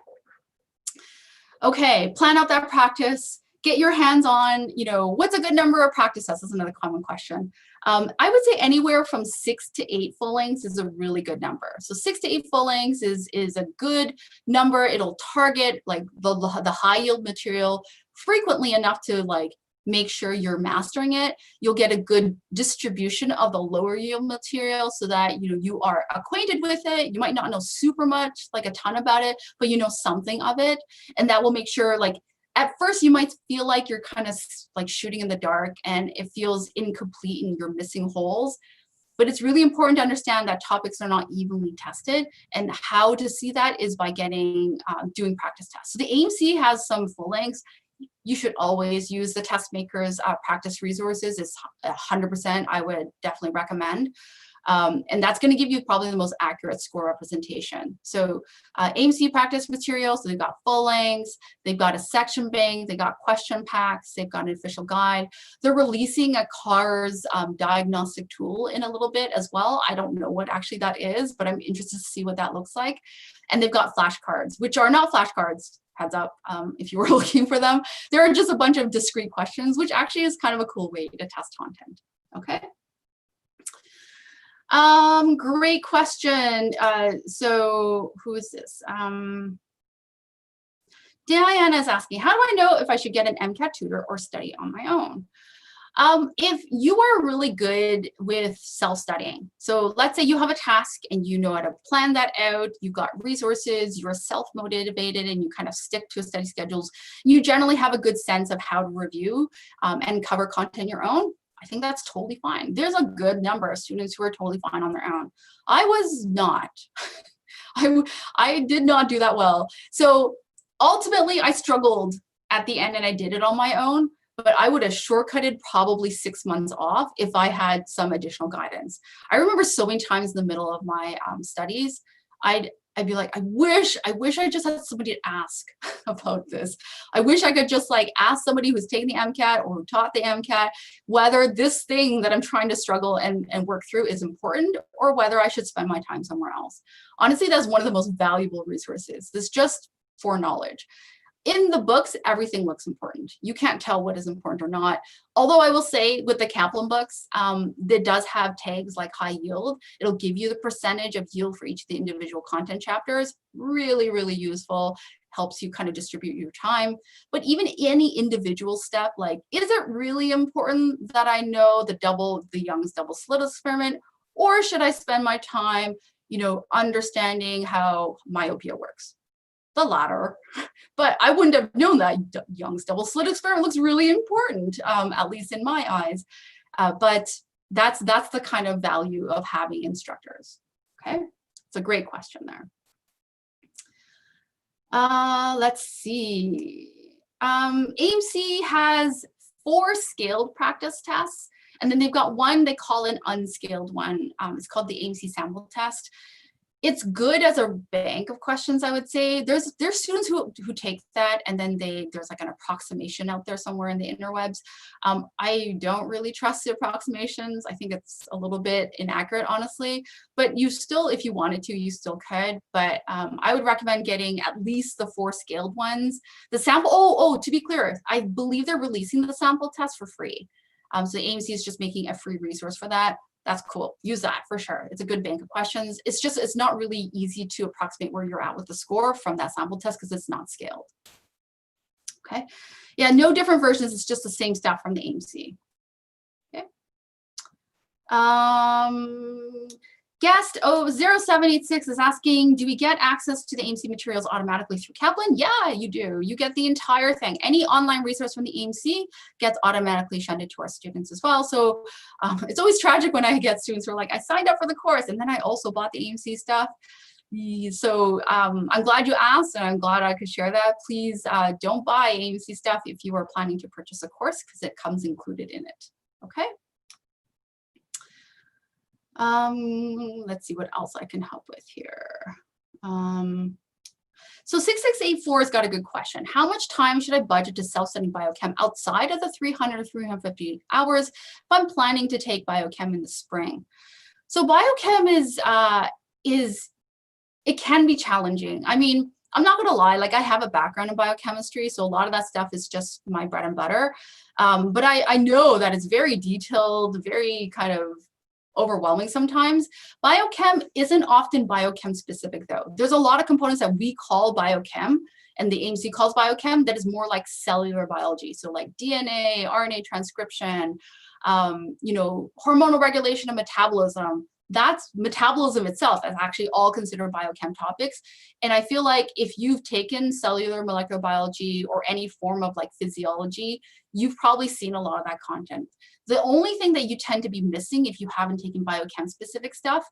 Okay, plan out that practice. Get your hands on, what's a good number of practice tests is another common question. I would say anywhere from 6 to 8 full lengths is a really good number. So 6 to 8 full lengths is a good number. It'll target the high yield material frequently enough to make sure you're mastering it. You'll get a good distribution of the lower yield material so that you are acquainted with it. You might not know super much, like a ton about it, but you know something of it. And that will make sure, like, at first you might feel like you're kind of like shooting in the dark and it feels incomplete and you're missing holes. But it's really important to understand that topics are not evenly tested, and how to see that is by doing practice tests. So the AMC has some full lengths. You should always use the test makers practice resources. It's 100%, I would definitely recommend. And that's going to give you probably the most accurate score representation. So AMC practice materials, so they've got full lengths, they've got a section bank, they've got question packs, they've got an official guide. They're releasing a CARS diagnostic tool in a little bit as well. I don't know what actually that is, but I'm interested to see what that looks like. And they've got flashcards, which are not flashcards, heads up, if you were looking for them. There are just a bunch of discrete questions, which actually is kind of a cool way to test content, okay? Great question. So who is this? Diana is asking, how do I know if I should get an MCAT tutor or study on my own? If you are really good with self-studying, so let's say you have a task and you know how to plan that out, you've got resources, you're self-motivated and you kind of stick to study schedules, you generally have a good sense of how to review and cover content your own, I think that's totally fine. There's a good number of students who are totally fine on their own. I was not. I did not do that well. So ultimately, I struggled at the end and I did it on my own, but I would have shortcutted probably 6 months off if I had some additional guidance. I remember so many times in the middle of my studies, I'd be like, I wish I just had somebody to ask about this. I wish I could just like ask somebody who's taken the MCAT or who taught the MCAT whether this thing that I'm trying to struggle and work through is important or whether I should spend my time somewhere else. Honestly, that's one of the most valuable resources. This just for knowledge. In the books, everything looks important. You can't tell what is important or not. Although I will say with the Kaplan books, it does have tags like high yield. It'll give you the percentage of yield for each of the individual content chapters. Really, really useful. Helps you kind of distribute your time. But even any individual step, like, is it really important that I know the Young's double slit experiment? Or should I spend my time, understanding how myopia works? The latter, but I wouldn't have known that Young's double slit experiment looks really important, at least in my eyes. But that's the kind of value of having instructors. Okay, it's a great question there. Let's see. AMC has 4 scaled practice tests, and then they've got one they call an unscaled one. It's called the AMC sample test. It's good as a bank of questions, I would say. There's students who take that and then there's like an approximation out there somewhere in the interwebs. I don't really trust the approximations. I think it's a little bit inaccurate, honestly, but you still, if you wanted to, you still could. But I would recommend getting at least the 4 scaled ones. The sample, to be clear, I believe they're releasing the sample test for free. So AMC is just making a free resource for that. That's cool. Use that for sure. It's a good bank of questions. It's not really easy to approximate where you're at with the score from that sample test because it's not scaled. Okay. Yeah, no different versions. It's just the same stuff from the AMC. Okay. Guest 0786 is asking, do we get access to the AMC materials automatically through Kaplan? Yeah, you do. You get the entire thing. Any online resource from the AMC gets automatically shunted to our students as well. So it's always tragic when I get students who are like, I signed up for the course and then I also bought the AMC stuff. So I'm glad you asked and I'm glad I could share that. Please don't buy AMC stuff if you are planning to purchase a course because it comes included in it. Okay. Let's see what else I can help with here. So 6684 has got a good question. How much time should I budget to self-study biochem outside of the 300 or 350 hours if I'm planning to take biochem in the spring? So biochem it can be challenging. I mean, I'm not gonna lie, like I have a background in biochemistry, so a lot of that stuff is just my bread and butter. But I know that it's very detailed, very kind of overwhelming sometimes. Biochem isn't often biochem specific though. There's a lot of components that we call biochem and the AMC calls biochem, that is more like cellular biology. So like DNA, RNA transcription, you know, hormonal regulation and metabolism. That's metabolism itself is actually all considered biochem topics. And I feel like if you've taken cellular molecular biology or any form of like physiology, you've probably seen a lot of that content. The only thing that you tend to be missing if you haven't taken biochem specific stuff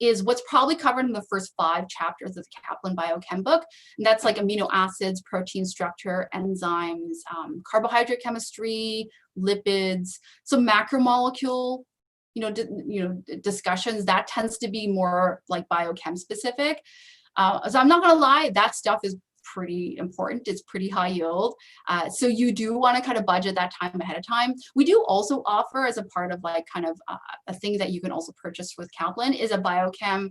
is what's probably covered in the first 5 chapters of the Kaplan biochem book. And that's like amino acids, protein structure, enzymes, carbohydrate chemistry, lipids, so macromolecule, discussions, that tends to be more like biochem specific. So I'm not gonna lie, that stuff is pretty important. It's pretty high yield. So you do want to kind of budget that time ahead of time. We do also offer, as a part of like kind of a thing that you can also purchase with Kaplan, is a biochem,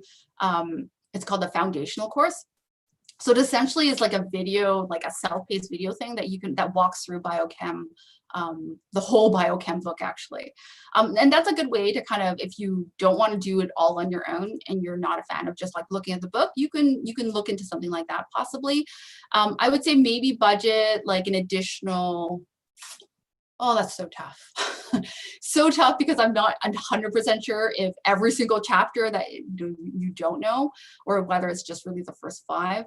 it's called the foundational course. So it essentially is like a video, like a self-paced video thing that walks through biochem, the whole biochem book actually. And that's a good way to kind of, if you don't want to do it all on your own and you're not a fan of just like looking at the book, you can look into something like that possibly. I would say maybe budget like an additional, oh, that's so tough. So tough because I'm not 100% sure if every single chapter that you don't know, or whether it's just really the first 5.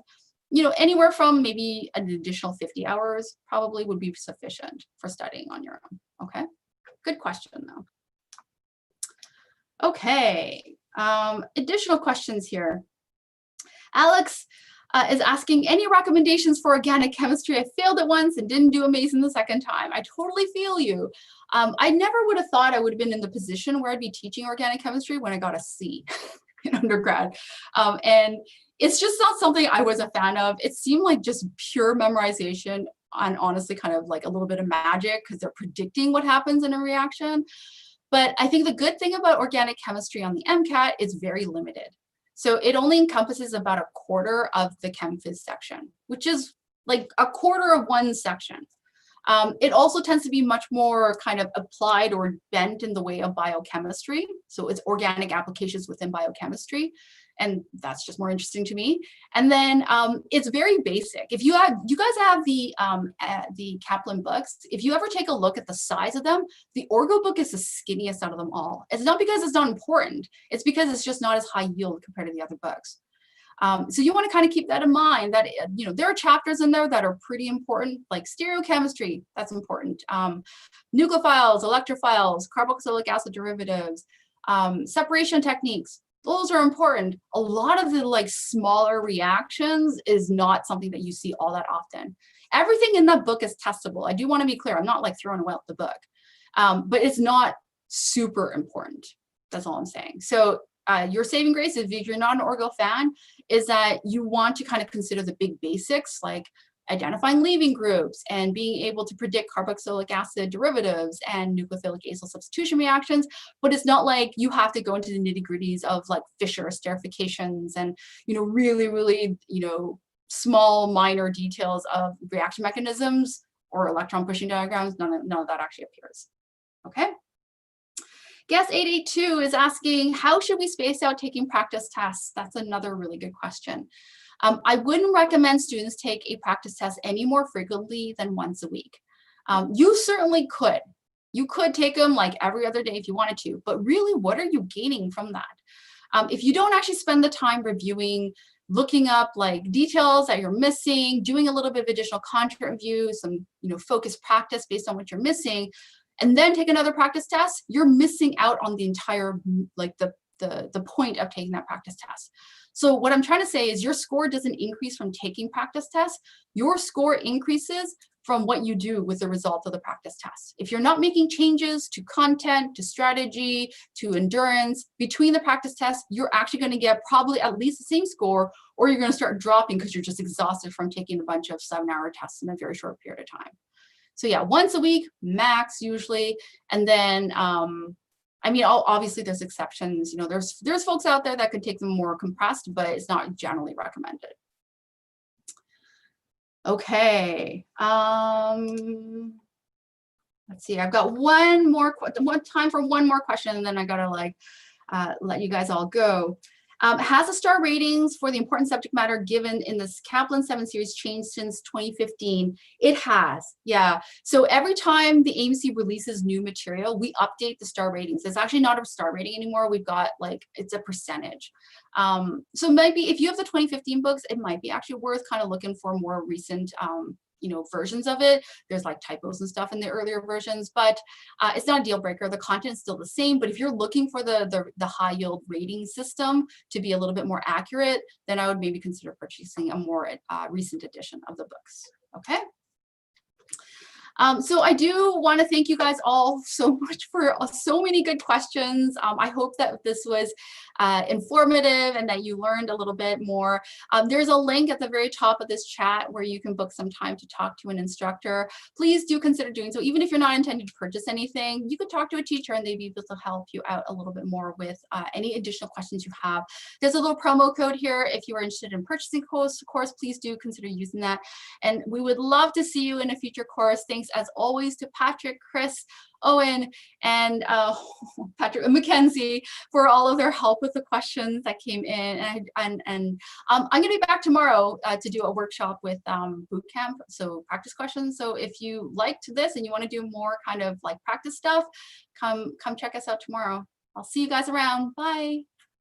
Anywhere from maybe an additional 50 hours probably would be sufficient for studying on your own. Okay, good question though. Okay, additional questions here. Alex is asking, any recommendations for organic chemistry? I failed it once and didn't do amazing the second time. I totally feel you. I never would have thought I would have been in the position where I'd be teaching organic chemistry when I got a C in undergrad. And it's just not something I was a fan of. It seemed like just pure memorization and honestly kind of like a little bit of magic because they're predicting what happens in a reaction. But I think the good thing about organic chemistry on the MCAT is very limited. So it only encompasses about a quarter of the chem phys section, which is like a quarter of one section. It also tends to be much more kind of applied or bent in the way of biochemistry. So it's organic applications within biochemistry. And that's just more interesting to me. And then it's very basic. If you guys have the Kaplan books, if you ever take a look at the size of them, the Orgo book is the skinniest out of them all. It's not because it's not important. It's because it's just not as high yield compared to the other books. So you want to kind of keep that in mind, that there are chapters in there that are pretty important, like stereochemistry, that's important. Nucleophiles, electrophiles, carboxylic acid derivatives, separation techniques, those are important. A lot of the like smaller reactions is not something that you see all that often. Everything in that book is testable. I do want to be clear, I'm not like throwing away the book, but it's not super important. That's all I'm saying. So your saving grace, if you're not an Orgo fan, is that you want to kind of consider the big basics, like identifying leaving groups and being able to predict carboxylic acid derivatives and nucleophilic acyl substitution reactions. But it's not like you have to go into the nitty-gritties of like Fischer esterifications and really small minor details of reaction mechanisms or electron pushing diagrams. None of that actually appears. Okay. Guest 882 is asking, how should we space out taking practice tests? That's another really good question. I wouldn't recommend students take a practice test any more frequently than once a week. You certainly could. You could take them like every other day if you wanted to, but really, what are you gaining from that? If you don't actually spend the time reviewing, looking up like details that you're missing, doing a little bit of additional content review, some focused practice based on what you're missing, and then take another practice test, you're missing out on the entire, like the point of taking that practice test. So what I'm trying to say is your score doesn't increase from taking practice tests. Your score increases from what you do with the result of the practice test. If you're not making changes to content, to strategy, to endurance between the practice tests, you're actually going to get probably at least the same score, or you're going to start dropping because you're just exhausted from taking a bunch of 7-hour tests in a very short period of time. So yeah, once a week, max usually. And then, obviously there's exceptions. There's folks out there that could take them more compressed, but it's not generally recommended. Okay. Let's see. I've got one time for one more question, and then I gotta let you guys all go. Has the star ratings for the important subject matter given in this Kaplan 7 series changed since 2015? It has, yeah. So every time the AMC releases new material, we update the star ratings. It's actually not a star rating anymore. We've got like, it's a percentage. So maybe if you have the 2015 books, it might be actually worth kind of looking for more recent versions of it. There's like typos and stuff in the earlier versions, but it's not a deal breaker. The content is still the same, but if you're looking for the high yield rating system to be a little bit more accurate, then I would maybe consider purchasing a more recent edition of the books. Okay. So I do want to thank you guys all so much for so many good questions. I hope that this was informative and that you learned a little bit more. There's a link at the very top of this chat where you can book some time to talk to an instructor. Please do consider doing so. Even if you're not intending to purchase anything, you could talk to a teacher and they'd be able to help you out a little bit more with any additional questions you have. There's a little promo code here. If you are interested in purchasing course, please do consider using that. And we would love to see you in a future course. Thanks as always to Patrick, Chris, Owen, and Patrick and Mackenzie for all of their help with the questions that came in. And I'm going to be back tomorrow to do a workshop with boot camp, so practice questions. So if you liked this and you want to do more kind of like practice stuff, come check us out tomorrow. I'll see you guys around. Bye.